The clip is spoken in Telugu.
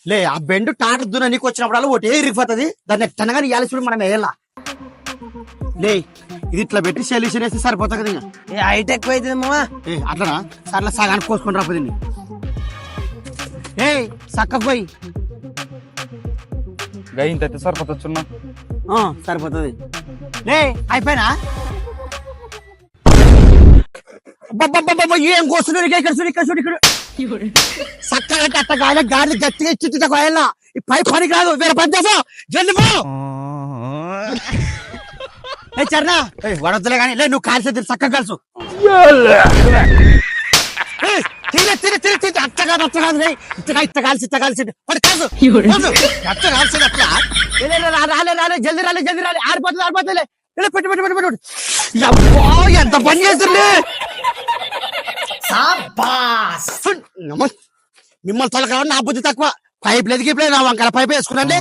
లే ఆ బెండు టాటర్ దున్న నీకు వచ్చినప్పుడు ఒకటి ఇరిగిపోతుంది. దాన్ని ఎట్టనగా ఇవ్వాలి చూడు, మనం వేయాల. లే ఇది ఇట్లా పెట్టి సొల్యూషన్ వేస్తే సరిపోతుంది కదా. హైట్ ఎక్కువ అవుతుంది మామా. అట్లనా సర్లే సగానికి కోసుకొని రాపు దీన్ని. ఏ చక్కకు పోయి ఇంత సరిపోతున్నా సరిపోతుంది. లే అయిపోయినా ఏం కోస్తున్నాడు ఇక్కడ చూడు, ఇక్కడ చూడు, ఇక్కడ చక్కగా అట్ట గాలి గాలి గట్టిగా ఇచ్చి కోయాల. ఈ పై పనికి రాదు, వేరే పని చేసా జల్ది పో. ఏ చరణా వడొద్దులే కానీ లే, నువ్వు కాల్సి చక్కగా కాల్సు. అట్ట కాదు అట్ట కాదు, ఇట్ట కాల్సి ఇట్ట కాల్సి కాల్సు అట్ట కాల్సి అట్లా. రాలే రాలే జల్ది రాలే జల్ది రాలే, ఆడిపోతుంది ఆడిపోతుంది. పెట్టు పెట్టు పెట్టు పెట్టు. ఎంత పని చేస్తుంది. మిమ్మల్ని తొలగా నా బుద్ధి తక్కువ. పైప్ లేదు గిప్లేదు, నా వంకల పైప్ వేసుకున్నాండి.